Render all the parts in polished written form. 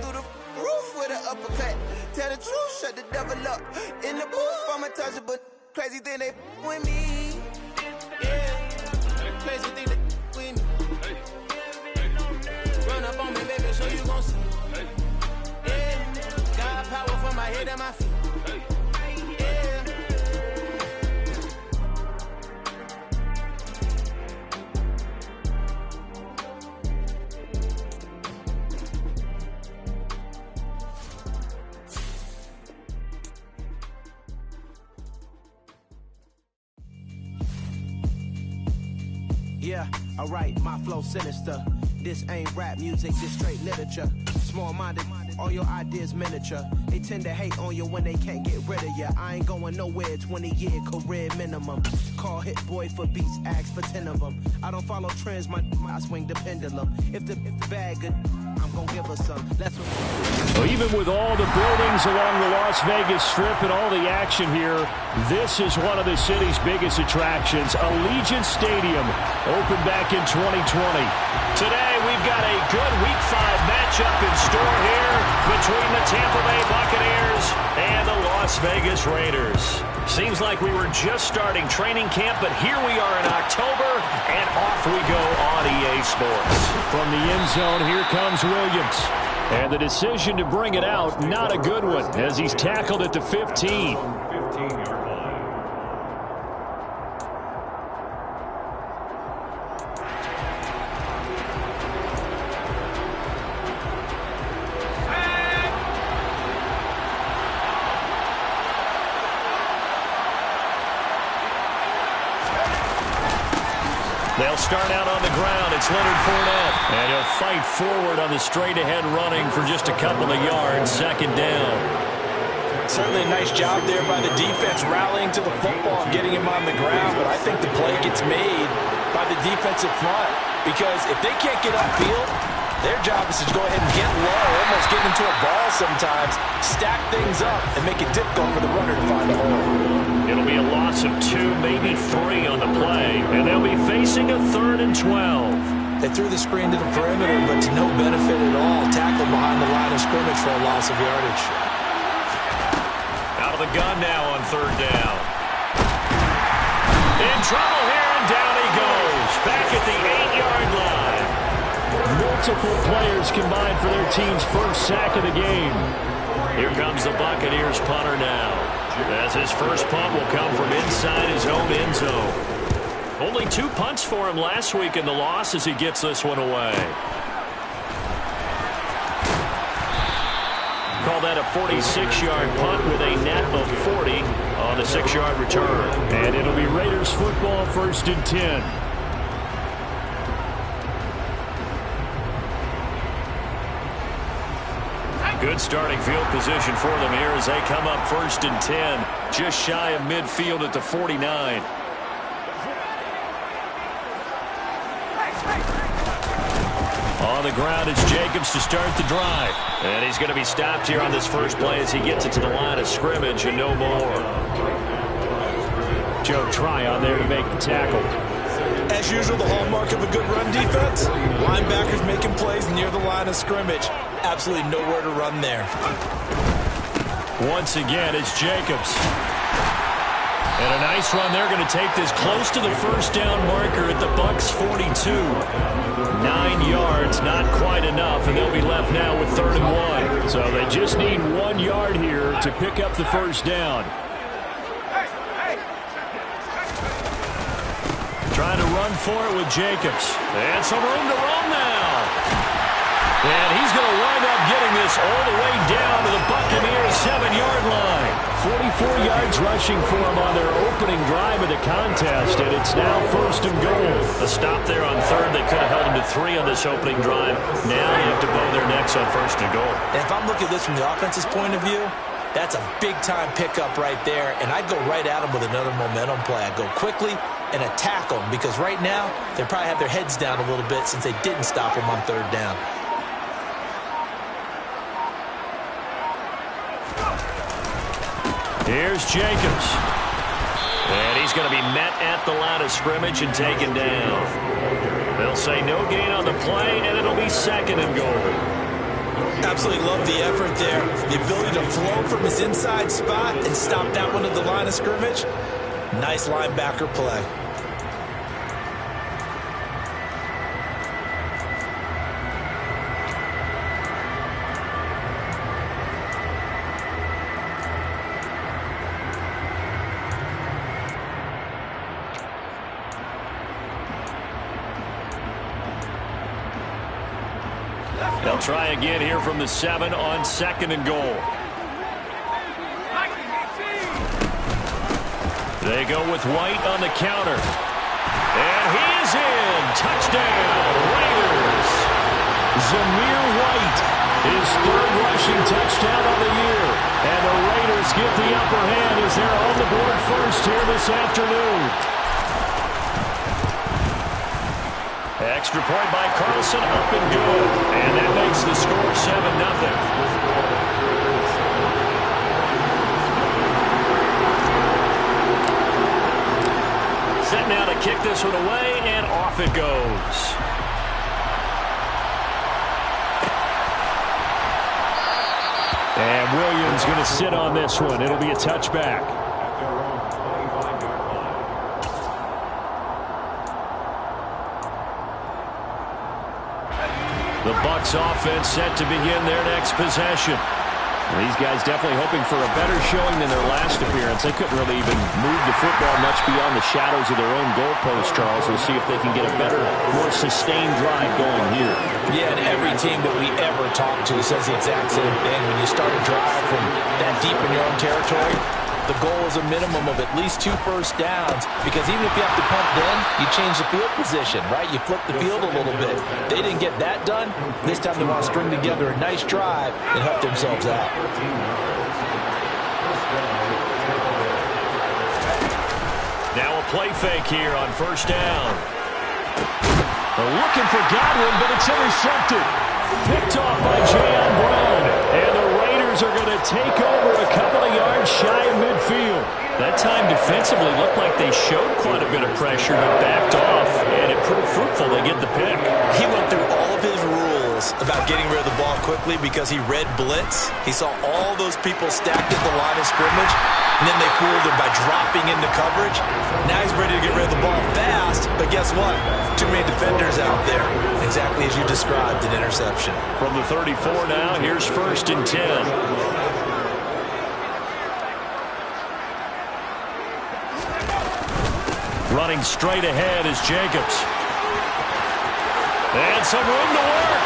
through the roof with an uppercut. Tell the truth, shut the devil up. In the booth, I'm untouchable, but crazy thing they with me. Yeah, crazy thing they with me. Run up on me, baby, so you gon' see. Yeah, got power from my head and my feet. Yeah, alright, my flow sinister. This ain't rap music, this straight literature. Small-minded, all your ideas miniature. They tend to hate on you when they can't get rid of you. I ain't going nowhere, 20-year career minimum. Call Hit Boy for beats, ask for 10 of them. I don't follow trends, I swing the pendulum. If the bag good, I'm gonna give her some. That's what. So even with all the buildings along the Las Vegas Strip and all the action here, this is one of the city's biggest attractions. Allegiant Stadium opened back in 2020. Today we've got a good Week 5 matchup in store here between the Tampa Bay Buccaneers and the Las Vegas Raiders. Seems like we were just starting training camp, but here we are in October, and off we go on EA Sports. From the end zone, here comes Williams. And the decision to bring it out, not a good one, as he's tackled at the 15. They'll start out on the ground. It's Leonard Fournette. And he'll fight forward on the straight-ahead running for just a couple of yards. Second down. Certainly a nice job there by the defense rallying to the football and getting him on the ground. But I think the play gets made by the defensive front. Because if they can't get upfield, their job is to go ahead and get low, almost get into a ball sometimes, stack things up, and make it difficult for the runner to find a hole. It'll be a loss of 2, maybe 3 on the play, and they'll be facing a 3rd and 12. They threw the screen to the perimeter, but to no benefit at all. Tackled behind the line of scrimmage for a loss of yardage. Out of the gun now on 3rd down. In trouble here, and down he goes. Back at the 8-yard line. Multiple players combined for their team's first sack of the game. Here comes the Buccaneers punter now, as his first punt will come from inside his own end zone. Only 2 punts for him last week in the loss as he gets this one away. Call that a 46-yard punt with a net of 40 on the 6-yard return. And it'll be Raiders football, 1st and 10. Good starting field position for them here as they come up 1st and 10, just shy of midfield at the 49. On the ground, it's Jacobs to start the drive. And he's going to be stopped here on this first play as he gets it to the line of scrimmage and no more. Joe Tryon there to make the tackle. As usual, the hallmark of a good run defense, linebackers making plays near the line of scrimmage. Absolutely nowhere to run there. Once again, it's Jacobs. And a nice run. They're going to take this close to the first down marker at the Bucs 42. 9 yards, not quite enough, and they'll be left now with 3rd and 1. So they just need 1 yard here to pick up the first down. Trying to run for it with Jacobs. And some room to roam now. And he's going to wind up getting this all the way down to the Buccaneers' 7-yard line. 44 yards rushing for him on their opening drive of the contest, and it's now 1st and goal. A stop there on 3rd. They could have held him to 3 on this opening drive. Now they have to bow their necks on 1st and goal. And if I'm looking at this from the offense's point of view, that's a big-time pickup right there, and I'd go right at him with another momentum play. I'd go quickly and attack them, because right now they probably have their heads down a little bit since they didn't stop him on 3rd down. Here's Jacobs. And he's going to be met at the line of scrimmage and taken down. They'll say no gain on the play, and it'll be 2nd and goal. Absolutely love the effort there. The ability to flow from his inside spot and stop that one at the line of scrimmage. Nice linebacker play. They'll try again here from the 7 on 2nd and goal. They go with White on the counter. And he is in. Touchdown, Raiders. Zamir White, his 3rd rushing touchdown of the year. And the Raiders get the upper hand as they're on the board first here this afternoon. Extra point by Carlson, up and good. And that makes the score 7-0. Set now to kick this one away, and off it goes. And Williams going to sit on this one. It'll be a touchback. The Bucs offense set to begin their next possession. These guys definitely hoping for a better showing than their last appearance. They couldn't really even move the football much beyond the shadows of their own goalpost, Charles. We'll see if they can get a better, more sustained drive going here. Yeah, and every team that we ever talk to says the exact same thing. When you start a drive from that deep in your own territory, the goal is a minimum of at least 2 first downs, because even if you have to punt then, you change the field position, right? You flip the field a little bit. They didn't get that done. This time they want to string together a nice drive and help themselves out. Now a play fake here on 1st down. They're looking for Godwin, but it's intercepted. Picked off by Jayon Brown. And the Raiders are going to take over a couple of yards shy of midfield. That time defensively looked like they showed quite a bit of pressure but backed off, and it proved fruitful. They get the pick. He went through all of his rules about getting rid of the ball quickly because he read blitz. He saw all those people stacked at the line of scrimmage, and then they fooled him by dropping into coverage. Now he's ready to get rid of the ball fast, but guess what? Too many defenders out there. Exactly as you described, an interception. From the 34 now, here's 1st and 10. Running straight ahead is Jacobs. And some room to work.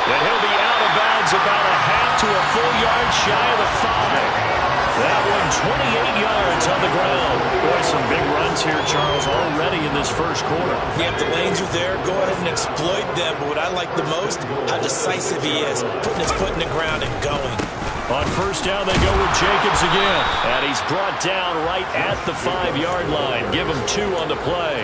And he'll be out of bounds about a half to a full yard shy of the 5. That one 28 yards on the ground. Boy, some big runs here, Charles, already in this first quarter. Yeah, if the lanes are there, go ahead and exploit them. But what I like the most, how decisive he is, putting his foot in the ground and going. On 1st down, they go with Jacobs again. And he's brought down right at the 5-yard line. Give him 2 on the play.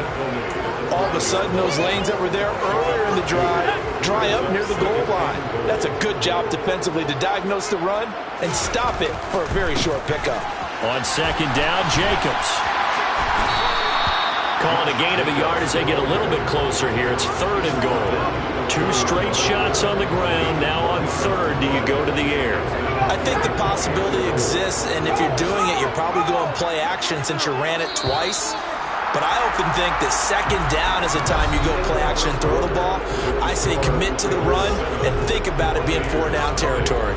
All of a sudden, those lanes that were there earlier in the drive dry up near the goal line. That's a good job defensively to diagnose the run and stop it for a very short pickup. On 2nd down, Jacobs. Calling a gain of a yard as they get a little bit closer here. It's 3rd and goal. 2 straight shots on the ground. Now on 3rd, do you go to the air? I think the possibility exists, and if you're doing it, you're probably going play action since you ran it twice. But I often think that 2nd down is the time you go play action and throw the ball. I say commit to the run and think about it being 4-down territory.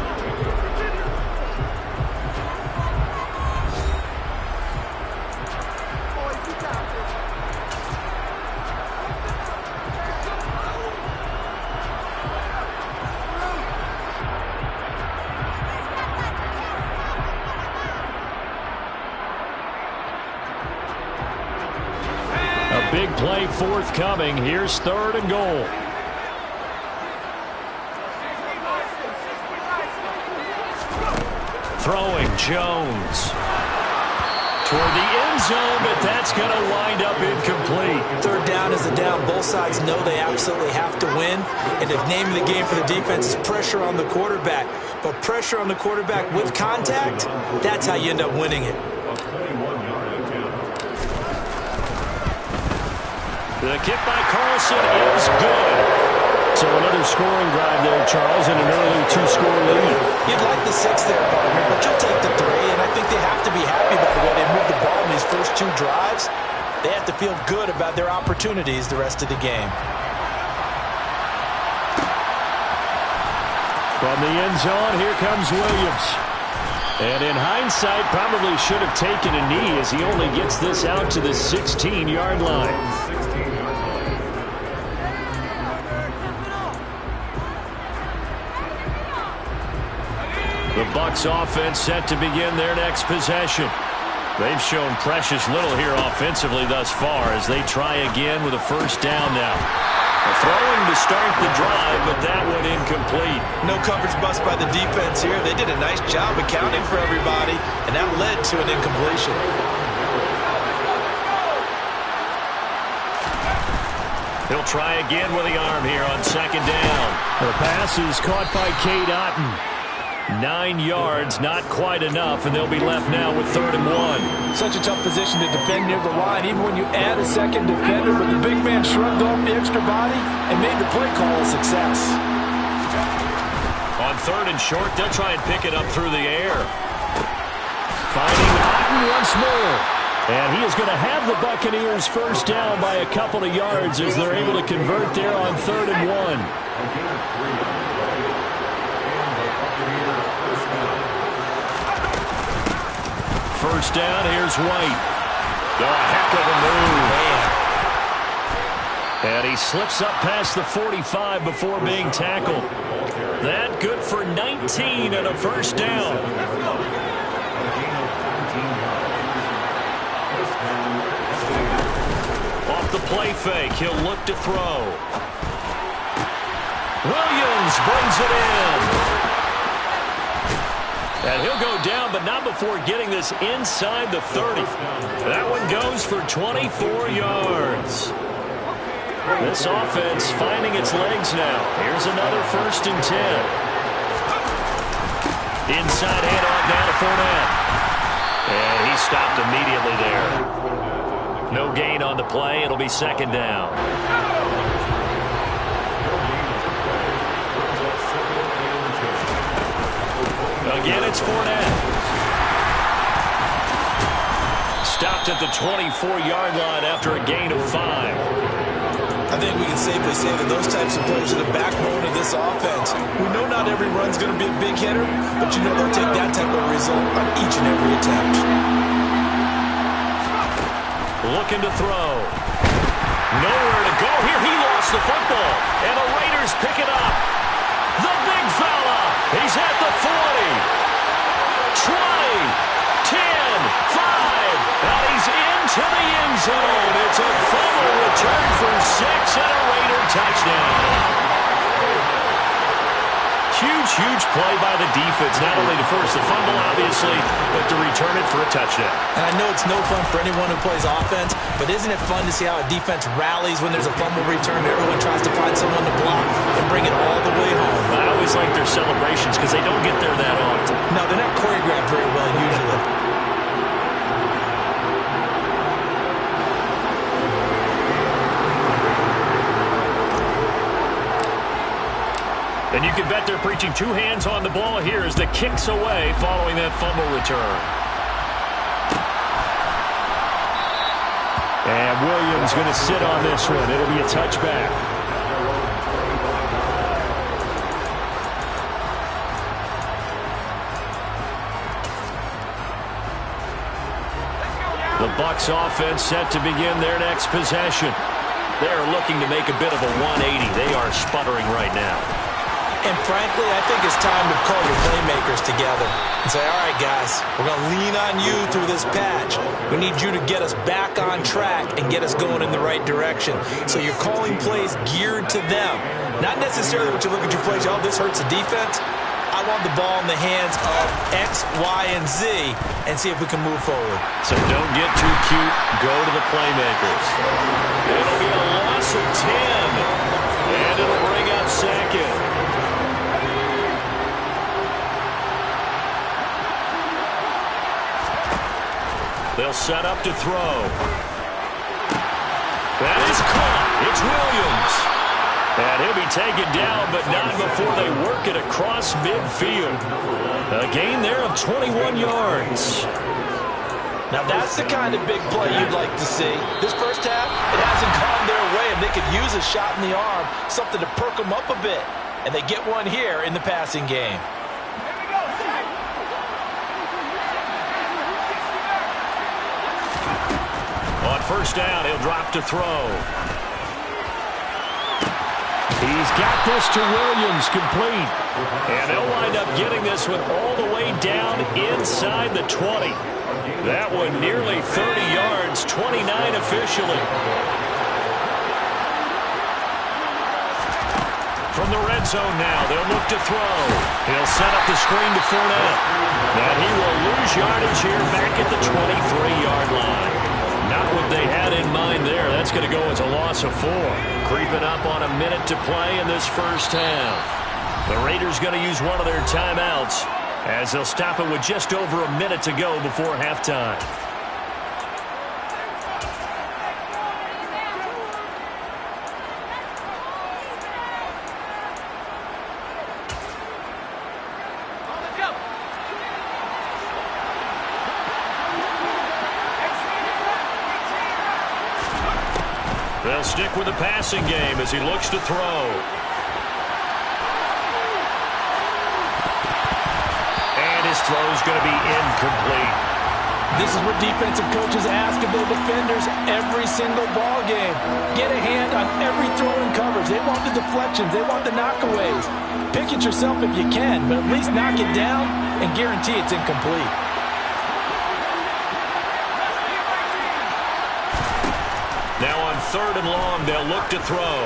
Big play forthcoming. Here's 3rd and goal. Throwing Jones toward the end zone, but that's going to wind up incomplete. 3rd down is the down. Both sides know they absolutely have to win. And the name of the game for the defense is pressure on the quarterback. But pressure on the quarterback with contact, that's how you end up winning it. The kick by Carlson is good. So another scoring drive there, Charles, and an early 2-score lead. You'd like the 6 there, partner, but you'll take the 3, and I think they have to be happy by the way they moved the ball in these first 2 drives. They have to feel good about their opportunities the rest of the game. From the end zone, here comes Williams. And in hindsight, probably should have taken a knee as he only gets this out to the 16-yard line. The Bucs offense set to begin their next possession. They've shown precious little here offensively thus far as they try again with a first down now. Throwing to start the drive, but that one incomplete. No coverage bust by the defense here. They did a nice job accounting for everybody, and that led to an incompletion. He'll try again with the arm here on second down. The pass is caught by Cade Otton. 9 yards, not quite enough, and they'll be left now with 3rd and 1. Such a tough position to defend near the line, even when you add a second defender, but the big man shrugged off the extra body and made the play call a success. On 3rd and short, they'll try and pick it up through the air. Finding Otton once more. And he is going to have the Buccaneers first down by a couple of yards as they're able to convert there on 3rd and 1. First down, here's White. A heck of a move. And he slips up past the 45 before being tackled. That good for 19 and a first down. Off the play fake, he'll look to throw. Williams brings it in. And he'll go down, but not before getting this inside the 30. That one goes for 24 yards. This offense finding its legs now. Here's another 1st and 10. Inside handoff down to Fournette. And he stopped immediately there. No gain on the play. It'll be 2nd down. Again, it's Fournette. Stopped at the 24-yard line after a gain of 5. I think we can safely say that those types of plays are the backbone of this offense. We know not every run's going to be a big hitter, but you know they'll take that type of result on each and every attempt. Looking to throw. Nowhere to go here. He lost the football, and the Raiders pick it up. The big fella. He's at the 40, 20, 10, 5. Now he's into the end zone. It's a fumble return for 6 and a Raider touchdown. Huge play by the defense, not only to force the fumble, obviously, but to return it for a touchdown. And I know it's no fun for anyone who plays offense, but isn't it fun to see how a defense rallies when there's a fumble return? Everyone tries to find someone to block and bring it all the way home. I always like their celebrations because they don't get there that often. No, they're not choreographed very well usually. And you can bet they're preaching 2 hands on the ball here as the kick's away following that fumble return. And Williams going to sit on this one. It'll be a touchback. The Bucs offense set to begin their next possession. They're looking to make a bit of a 180. They are sputtering right now. And frankly, I think it's time to call your playmakers together and say, all right, guys, we're going to lean on you through this patch. We need you to get us back on track and get us going in the right direction. So you're calling plays geared to them. Not necessarily what you look at your plays, oh, this hurts the defense. I want the ball in the hands of X, Y, and Z and see if we can move forward. So don't get too cute. Go to the playmakers. It'll be a loss of 10. And it'll bring up 2nd. They'll set up to throw. That is caught. It's Williams. And he'll be taken down, but not before they work it across midfield. A gain there of 21 yards. Now that's the kind of big play you'd like to see. This first half, it hasn't gone their way, and they could use a shot in the arm, something to perk them up a bit. And they get one here in the passing game. On first down, he'll drop to throw. He's got this to Williams, complete. And they'll wind up getting this one all the way down inside the 20. That one nearly 30 yards, 29 officially. From the red zone now, they'll look to throw. He'll set up the screen to Fournette. And he will lose yardage here back at the 23-yard line. Not what they had in mind there. That's going to go as a loss of 4. Creeping up on a minute to play in this first half. The Raiders going to use one of their timeouts as they'll stop it with just over a minute to go before halftime. They'll stick with the passing game as he looks to throw. And his throw's going to be incomplete. This is what defensive coaches ask of their defenders every single ball game. Get a hand on every throw in coverage. They want the deflections. They want the knockaways. Pick it yourself if you can, but at least knock it down and guarantee it's incomplete. Now on third and long, they'll look to throw.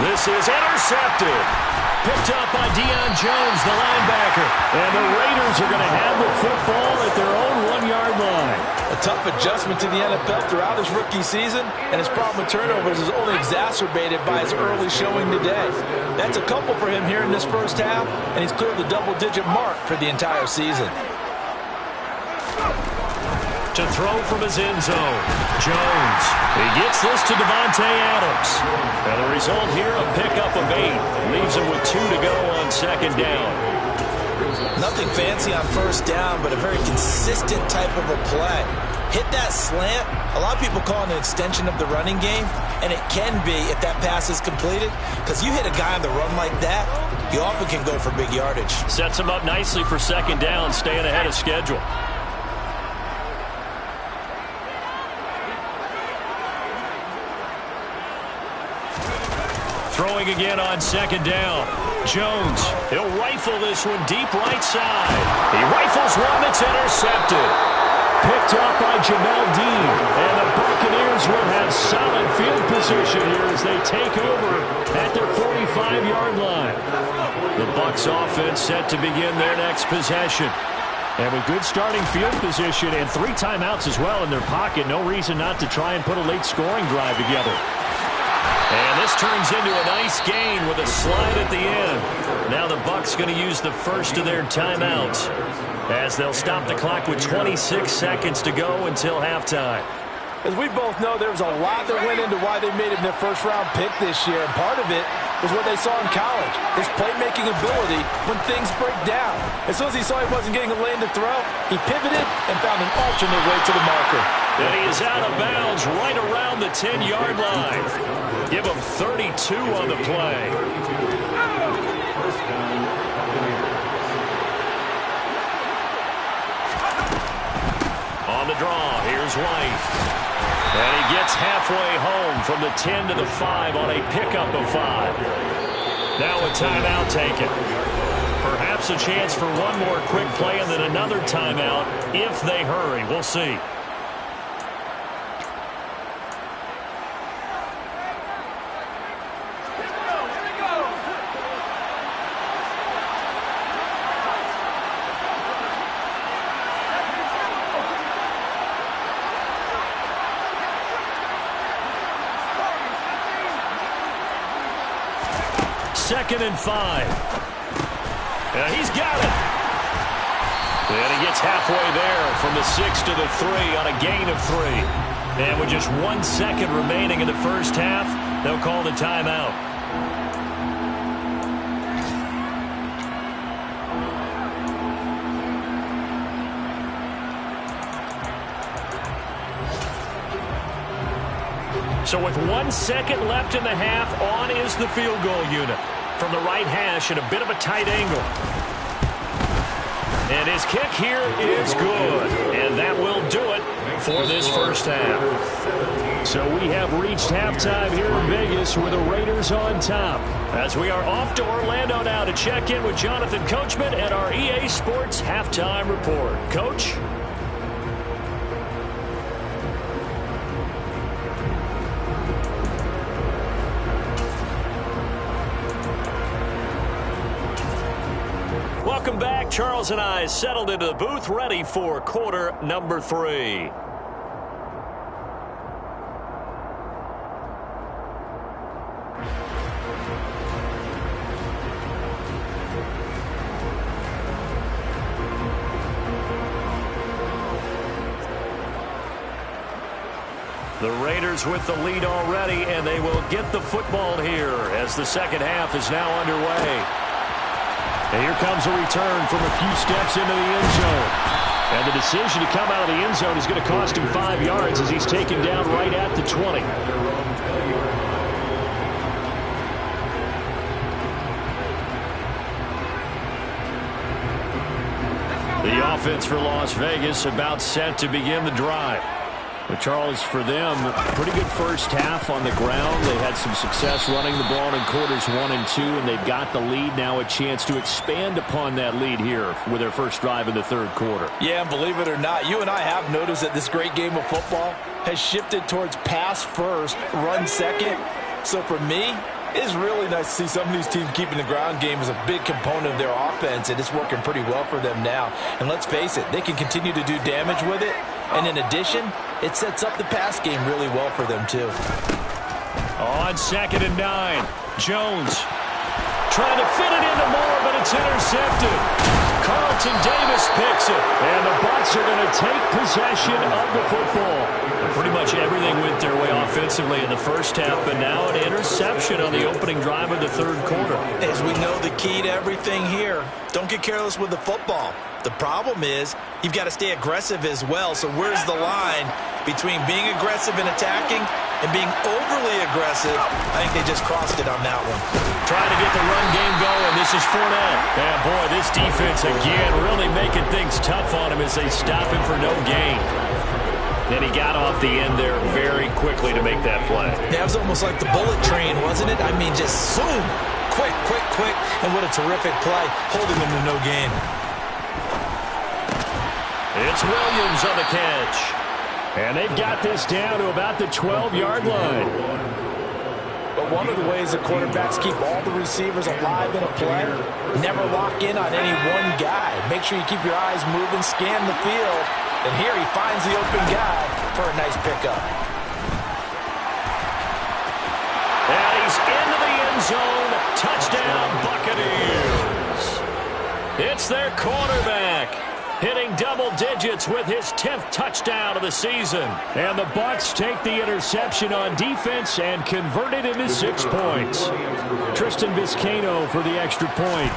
This is intercepted. Picked up by Deion Jones, the linebacker. And the Raiders are going to have the football at their own 1-yard line. A tough adjustment to the NFL throughout his rookie season, and his problem with turnovers is only exacerbated by his early showing today. That's a couple for him here in this first half, and he's cleared the double-digit mark for the entire season. To throw from his end zone, Jones. He gets this to Davante Adams. And the result here, a pickup of 8. Leaves him with 2 to go on second down. Nothing fancy on first down, but a very consistent type of a play. Hit that slant. A lot of people call it an extension of the running game, and it can be if that pass is completed, because you hit a guy on the run like that, you often can go for big yardage. Sets him up nicely for second down, staying ahead of schedule. Throwing again on second down. Jones, he'll rifle this one deep right side. He rifles one that's intercepted. Picked up by Jamel Dean. And the Buccaneers will have solid field position here as they take over at their 45-yard line. The Bucs offense set to begin their next possession. And with good starting field position and 3 timeouts as well in their pocket, no reason not to try and put a late scoring drive together. And this turns into a nice gain with a slide at the end. Now the Bucs going to use the first of their timeouts as they'll stop the clock with 26 seconds to go until halftime. As we both know, there was a lot that went into why they made him their first-round pick this year. And part of it was what they saw in college, his playmaking ability when things break down. As soon as he saw he wasn't getting a lane to throw, he pivoted and found an alternate way to the marker. And he is out of bounds right around the 10-yard line. Give him 32 on the play. On the draw, here's White. And he gets halfway home from the 10 to the 5 on a pickup of 5. Now a timeout taken. Perhaps a chance for one more quick play and then another timeout if they hurry. We'll see. Second and 5. And he's got it. And he gets halfway there from the 6 to the 3 on a gain of 3. And with just 1 second remaining in the first half, they'll call the timeout. So with 1 second left in the half, on is the field goal unit. From the right hash at a bit of a tight angle. And his kick here is good. And that will do it for this first half. So we have reached halftime here in Vegas with the Raiders on top. As we are off to Orlando now to check in with Jonathan Coachman at our EA Sports Halftime Report. Coach? Welcome back. Charles and I settled into the booth, ready for quarter number 3. The Raiders with the lead already, and they will get the football here as the second half is now underway. And here comes a return from a few steps into the end zone. And the decision to come out of the end zone is going to cost him 5 yards as he's taken down right at the 20. The offense for Las Vegas about set to begin the drive. But Charles, for them, pretty good first half on the ground. They had some success running the ball in quarters 1 and 2, and they've got the lead. Now a chance to expand upon that lead here with their first drive in the third quarter. Yeah, and believe it or not, you and I have noticed that this great game of football has shifted towards pass first, run second. So for me, it's really nice to see some of these teams keeping the ground game as a big component of their offense, and it's working pretty well for them now. And let's face it, they can continue to do damage with it. And in addition, it sets up the pass game really well for them, too. On 2nd and 9, Jones trying to fit it into Moore, but it's intercepted. Carlton Davis picks it, and the Bucs are going to take possession of the football. And pretty much everything went their way offensively in the first half, but now an interception on the opening drive of the third quarter. As we know, the key to everything here, don't get careless with the football. The problem is you've got to stay aggressive as well. So where's the line between being aggressive and attacking and being overly aggressive? I think they just crossed it on that one. Trying to get the run game going. This is Fournette. And boy, this defense again really making things tough on him as they stop him for no gain. Then he got off the end there very quickly to make that play. That was almost like the bullet train, wasn't it? I mean, just zoom. Quick, quick, quick. And what a terrific play, holding him to no gain. It's Williams on the catch. And they've got this down to about the 12-yard line. But one of the ways the quarterbacks keep all the receivers alive in a play, never lock in on any one guy. Make sure you keep your eyes moving, scan the field. And here he finds the open guy for a nice pickup. And he's into the end zone. Touchdown, Buccaneers. It's their quarterback, hitting double digits with his 10th touchdown of the season. And the Bucs take the interception on defense and convert it into 6 points. Tristan Vizcaino for the extra point.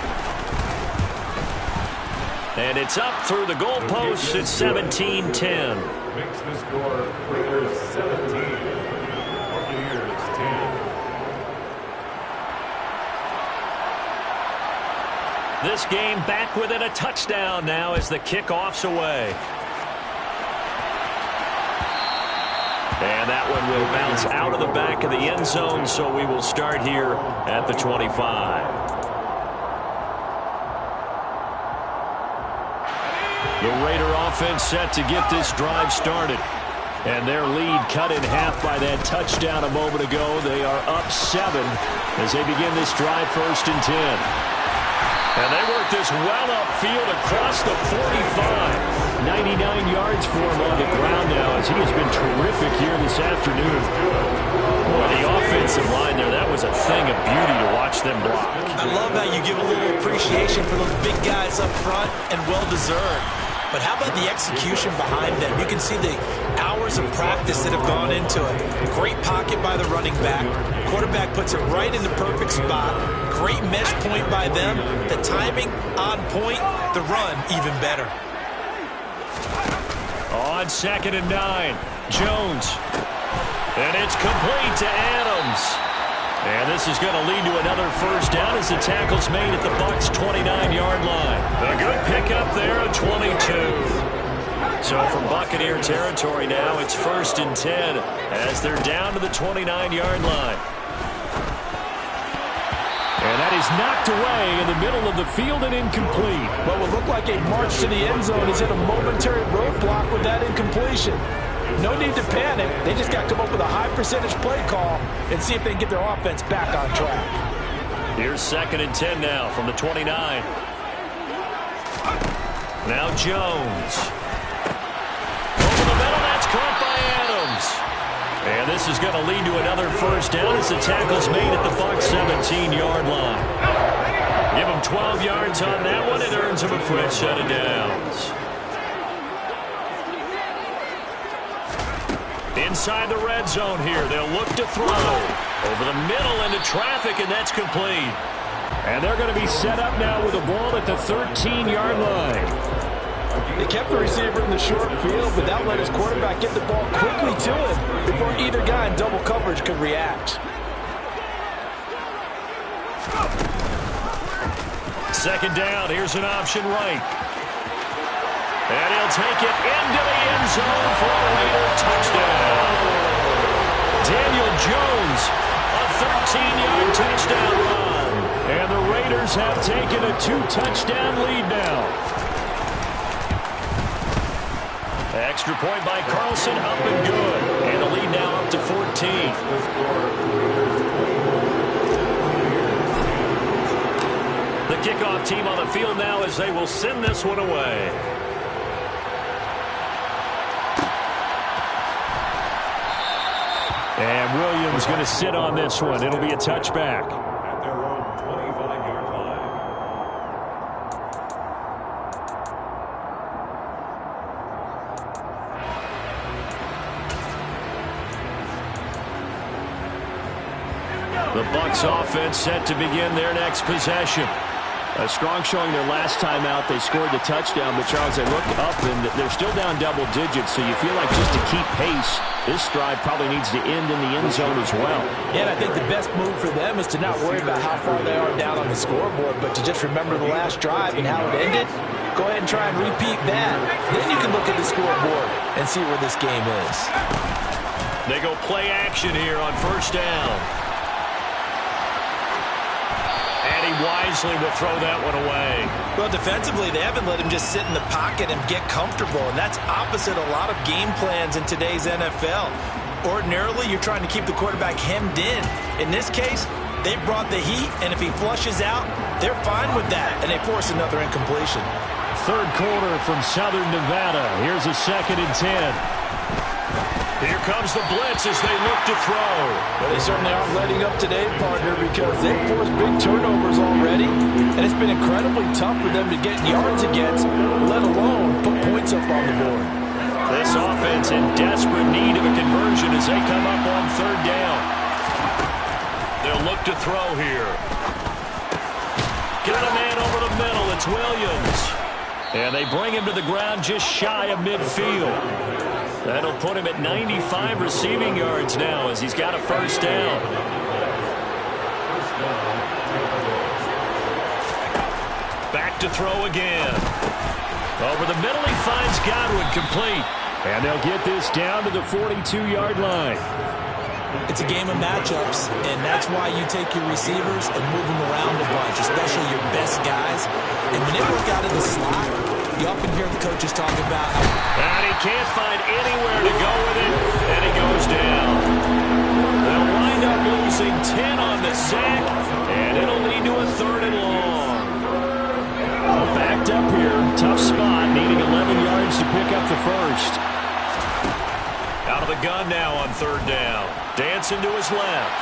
And it's up through the goalposts. It's 17-10. Makes the score Raiders 17, Buccaneers 10. This game back within a touchdown now as the kickoff's away. And that one will bounce out of the back of the end zone, so we will start here at the 25. The Raider offense set to get this drive started. And their lead cut in half by that touchdown a moment ago. They are up 7 as they begin this drive 1st and 10. And they work this well upfield across the 45. 99 yards for him on the ground now as he has been terrific here this afternoon. Boy, the offensive line there, that was a thing of beauty to watch them block. I love how you give a little appreciation for those big guys up front, and well-deserved. But how about the execution behind them? You can see the hours hours of practice that have gone into it. Great pocket by the running back. Quarterback puts it right in the perfect spot. Great mesh point by them. The timing on point. The run even better. On 2nd and 9, Jones. And it's complete to Adams. And this is going to lead to another first down as the tackle's made at the Bucs' 29-yard line. A good pickup there at 22. So from Buccaneer territory now, it's 1st and 10 as they're down to the 29-yard line. And that is knocked away in the middle of the field and incomplete. What would look like a march to the end zone is hit a momentary roadblock with that incompletion. No need to panic. They just got to come up with a high percentage play call and see if they can get their offense back on track. Here's 2nd and 10 now from the 29. Now Jones. Over the middle, that's caught by Adams. And this is going to lead to another first down as the tackle's made at the Bucs' 17-yard line. Give him 12 yards on that one. It earns him a fresh set of downs. Inside the red zone here, they'll look to throw. Over the middle into traffic, and that's complete. And they're going to be set up now with a ball at the 13-yard line. They kept the receiver in the short field, but that let his quarterback get the ball quickly to him before either guy in double coverage could react. 2nd down, here's an option right. And he'll take it into the end zone for a Raider touchdown. Daniel Jones, a 13-yard touchdown run. And the Raiders have taken a 2-touchdown lead now. Extra point by Carlson, up and good. And the lead now up to 14. The kickoff team on the field now as they will send this one away. And Williams going to sit on this one. It'll be a touchback. At their own 25-yard line. The Bucs offense set to begin their next possession. A strong showing their last time out. They scored the touchdown, but Charles, they look up and they're still down double digits, so you feel like just to keep pace, this drive probably needs to end in the end zone as well. Yeah, and I think the best move for them is to not worry about how far they are down on the scoreboard, but to just remember the last drive and how it ended. Go ahead and try and repeat that. Then you can look at the scoreboard and see where this game is. They go play action here on 1st down. And he wisely will throw that one away. Well, defensively, they haven't let him just sit in the pocket and get comfortable, and that's opposite a lot of game plans in today's NFL. Ordinarily, you're trying to keep the quarterback hemmed in. In this case, they brought the heat, and if he flushes out, they're fine with that, and they force another incompletion. 3rd quarter from Southern Nevada. Here's a 2nd and 10. Here comes the blitz as they look to throw. But they certainly aren't letting up today, partner, because they've forced big turnovers already, and it's been incredibly tough for them to get yards against, let alone put points up on the board. This offense in desperate need of a conversion as they come up on 3rd down. They'll look to throw here. Got a man over the middle. It's Williams. And they bring him to the ground just shy of midfield. That'll put him at 95 receiving yards now as he's got a 1st down. Back to throw again. Over the middle, he finds Godwin, complete. And they'll get this down to the 42-yard line. It's a game of matchups, and that's why you take your receivers and move them around a bunch, especially your best guys. And when they work out of the slot, you often hear the coaches talk about how... And he can't find anywhere to go with it, and he goes down. They'll wind up losing 10 on the sack, and it'll lead to a 3rd and long. Backed up here, tough spot, needing 11 yards to pick up the 1st. Out of the gun now on 3rd down. Dancing to his left.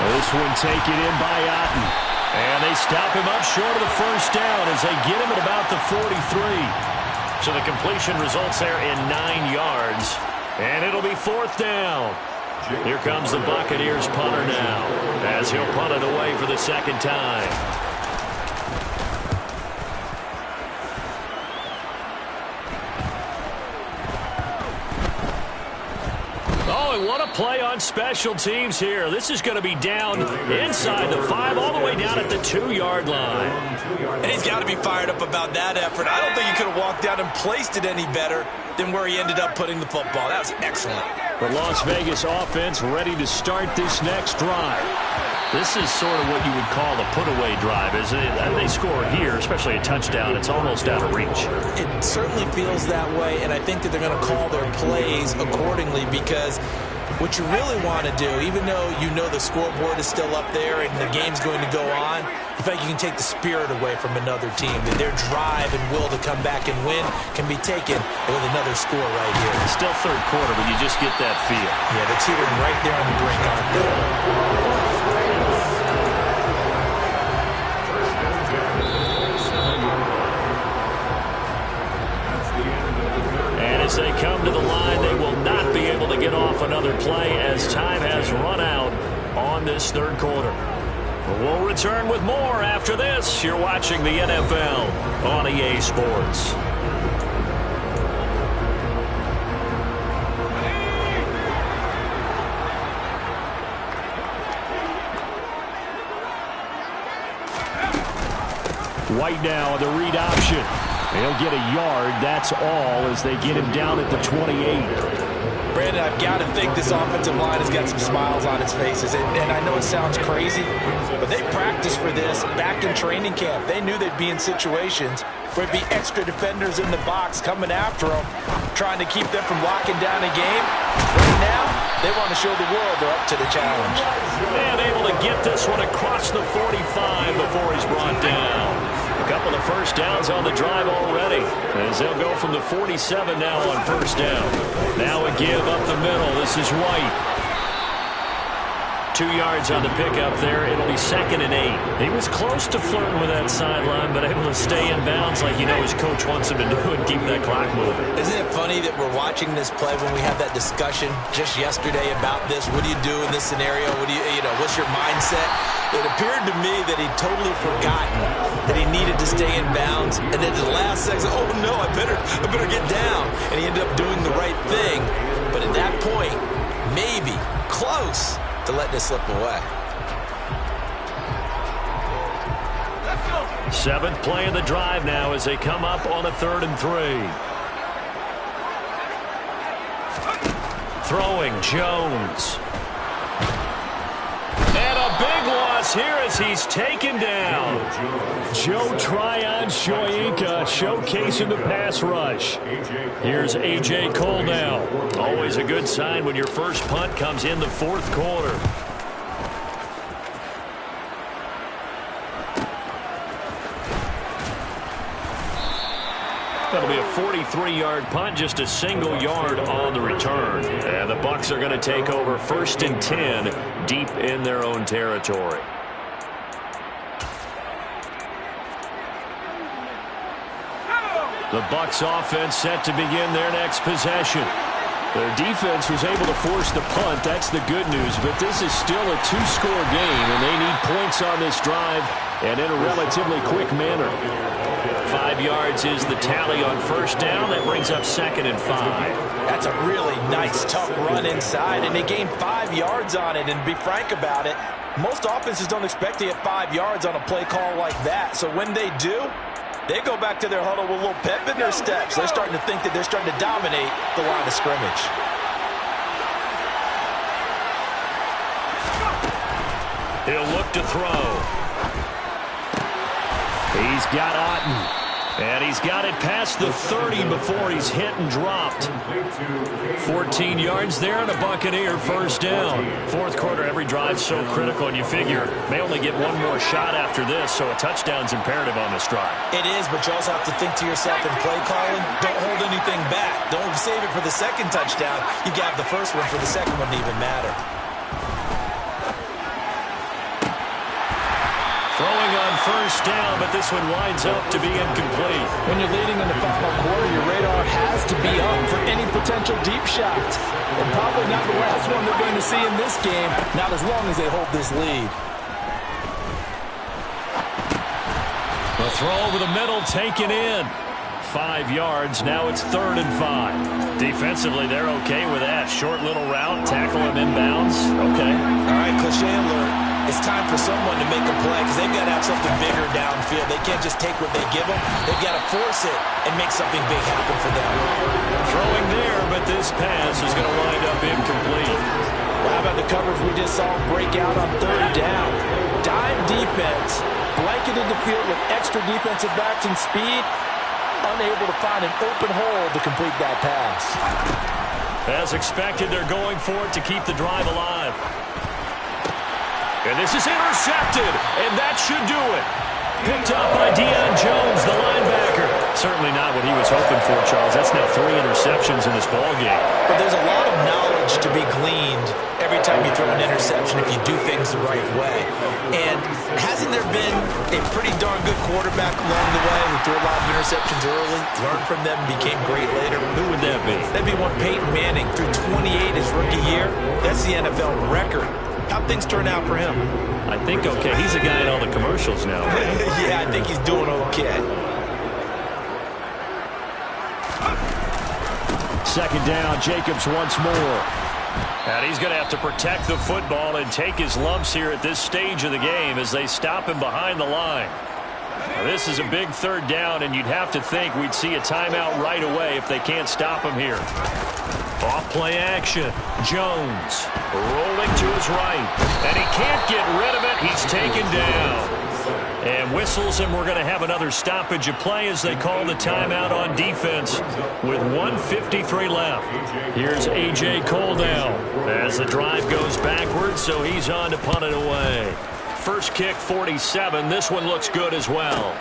This one taken in by Otten. And they stop him up short of the 1st down as they get him at about the 43. So the completion results there in 9 yards. And it'll be 4th down. Here comes the Buccaneers punter now, as he'll punt it away for the 2nd time. Oh, and what a play on special teams here. This is going to be down inside the 5, all the way down at the 2-yard line. And he's got to be fired up about that effort. I don't think he could have walked down and placed it any better than where he ended up putting the football. That was excellent. The Las Vegas offense ready to start this next drive. This is sort of what you would call the put-away drive, isn't it? They score here, especially a touchdown. It's almost out of reach. It certainly feels that way, and I think that they're going to call their plays accordingly, because what you really want to do, even though you know the scoreboard is still up there and the game's going to go on, in fact, you can take the spirit away from another team. That their drive and will to come back and win can be taken with another score right here. It's still 3rd quarter, but you just get that feel. Yeah, they're teetering right there on the brink, aren't they? As they come to the line, they will not be able to get off another play as time has run out on this 3rd quarter. We'll return with more after this. You're watching the NFL on EA Sports. White now on the read option. He'll get a yard, that's all, as they get him down at the 28. Brandon, I've got to think this offensive line has got some smiles on its faces. And I know it sounds crazy, but they practiced for this back in training camp. They knew they'd be in situations where it'd be extra defenders in the box coming after them, trying to keep them from locking down a game. Right now, they want to show the world they're up to the challenge. And able to get this one across the 45 before he's brought down. A couple of first downs on the drive already, as they'll go from the 47 now on 1st down. Now a give up the middle. This is White. 2 yards on the pickup there. It'll be 2nd and 8. He was close to flirting with that sideline, but able to stay in bounds like his coach wants him to do and keep that clock moving. Isn't it funny that we're watching this play when we had that discussion just yesterday about this? What do you do in this scenario? What do what's your mindset? It appeared to me that he'd totally forgotten that he needed to stay in bounds, and then at the last second, oh no, I better get down. And he ended up doing the right thing. But at that point, maybe close to letting it slip away. 7th play of the drive now as they come up on a 3rd and 3. Throwing Jones. And a big loss here as he's taken down. Joe Tryon-Shoyinka showcasing the pass rush. Here's A.J. Cole now. Always a good sign when your first punt comes in the 4th quarter. That'll be a 43-yard punt, just a single yard on the return. And the Bucs are going to take over 1st and 10 deep in their own territory. The Bucs offense set to begin their next possession. Their defense was able to force the punt. That's the good news. But this is still a 2-score game, and they need points on this drive and in a relatively quick manner. 5 yards is the tally on 1st down. That brings up 2nd and 5. That's a really nice, tough run inside, and they gained 5 yards on it. And to be frank about it, most offenses don't expect to get 5 yards on a play call like that. So when they do, they go back to their huddle with a little pep in their steps. They're starting to think that they're starting to dominate the line of scrimmage. He'll look to throw. He's got Otten. And he's got it past the 30 before he's hit and dropped. 14 yards there and a Buccaneer 1st down. 4th quarter, every drive's so critical, and you figure may only get one more shot after this, so a touchdown's imperative on this drive. It is, but you also have to think to yourself in play calling, don't hold anything back. Don't save it for the 2nd touchdown. You got the 1st one for the 2nd one to even matter. Throwing on first down, but this one winds up to be incomplete. When you're leading in the final quarter, your radar has to be up for any potential deep shots. And probably not the last one they're going to see in this game, not as long as they hold this lead. The throw over the middle, taken in. 5 yards, now it's 3rd and 5. Defensively, they're okay with that. Short little route, tackle him inbounds. Okay. All right, Cliff Chandler, it's time for someone to make a play because they've got to have something bigger downfield. They can't just take what they give them. They've got to force it and make something big happen for them. Throwing there, but this pass is going to wind up incomplete. Well, how about the coverage we just saw break out on 3rd down? Dime defense, blanketed the field with extra defensive backs and speed, unable to find an open hole to complete that pass. As expected, they're going for it to keep the drive alive. And this is intercepted, and that should do it. Picked up by Deion Jones, the linebacker. Certainly not what he was hoping for, Charles. That's now 3 interceptions in this ballgame. But there's a lot of knowledge to be gleaned every time you throw an interception if you do things the right way. And hasn't there been a pretty darn good quarterback along the way who threw a lot of interceptions early, learned from them, became great later? Who would that be? That'd be one Peyton Manning, threw 28 his rookie year. That's the NFL record. How'd things turn out for him? I think okay. He's a guy in all the commercials now. Yeah, I think he's doing okay. 2nd down, Jacobs once more. And he's going to have to protect the football and take his lumps here at this stage of the game as they stop him behind the line. Now, this is a big 3rd down, and you'd have to think we'd see a timeout right away if they can't stop him here. Off play action. Jones rolling to his right. And he can't get rid of it. He's taken down. And whistles, and we're going to have another stoppage of play as they call the timeout on defense with 1:53 left. Here's A.J. Cole down as the drive goes backwards, so he's on to punt it away. First kick, 47. This one looks good as well.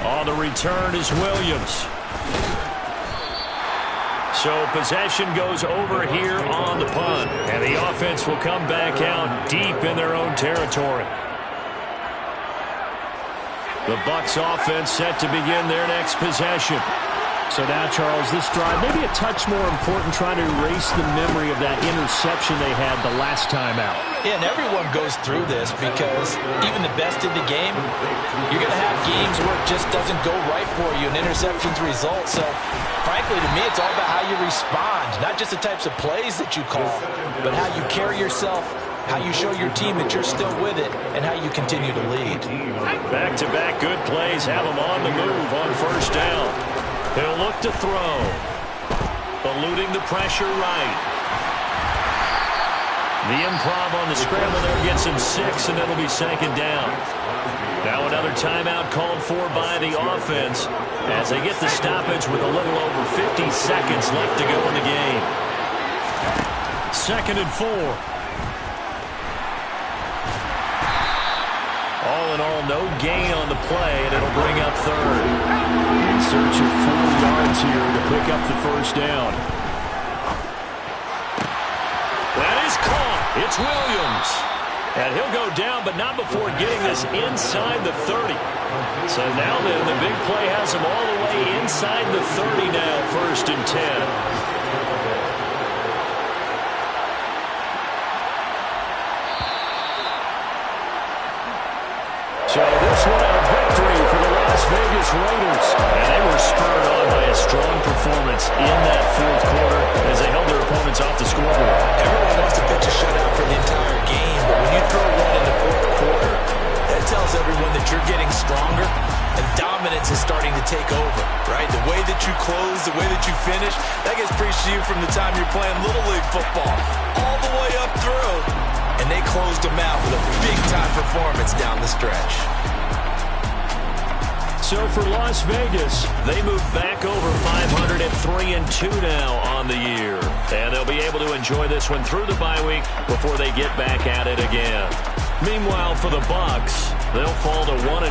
On the return is Williams. So possession goes over here on the punt, and the offense will come back out deep in their own territory. The Bucs offense set to begin their next possession. So now, Charles, this drive maybe a touch more important, trying to erase the memory of that interception they had the last time out. Yeah, and everyone goes through this because even the best in the game, you're going to have games where it just doesn't go right for you, and interceptions result. So, frankly, to me, it's all about how you respond, not just the types of plays that you call, but how you carry yourself, how you show your team that you're still with it, and how you continue to lead. Back-to-back good plays have him on the move on first down. He'll look to throw. Eluding the pressure right. The improv on the scramble there gets him 6, and it'll be 2nd down. Now another timeout called for by the offense as they get the stoppage with a little over 50 seconds left to go in the game. 2nd and 4. All in all, no gain on the play, and it'll bring up 3rd. In search of 4 yards here to pick up the first down. That is caught. It's Williams. And he'll go down, but not before getting this inside the 30. So now then, the big play has him all the way inside the 30 now, 1st and 10. So this one a victory for the Las Vegas Raiders. And they were spurred on by a strong performance in that 4th quarter as they held their opponents off the scoreboard. Everyone wants to pitch a shutout for the entire game, but when you throw one in the 4th quarter, that tells everyone that you're getting stronger and dominance is starting to take over, right? The way that you close, the way that you finish, that gets preached to you from the time you're playing Little League football all the way up through. And they closed them out with a big-time performance down the stretch. So for Las Vegas, they move back over 500 at 3-2 now on the year. And they'll be able to enjoy this one through the bye week before they get back at it again. Meanwhile, for the Bucs, they'll fall to 1-4.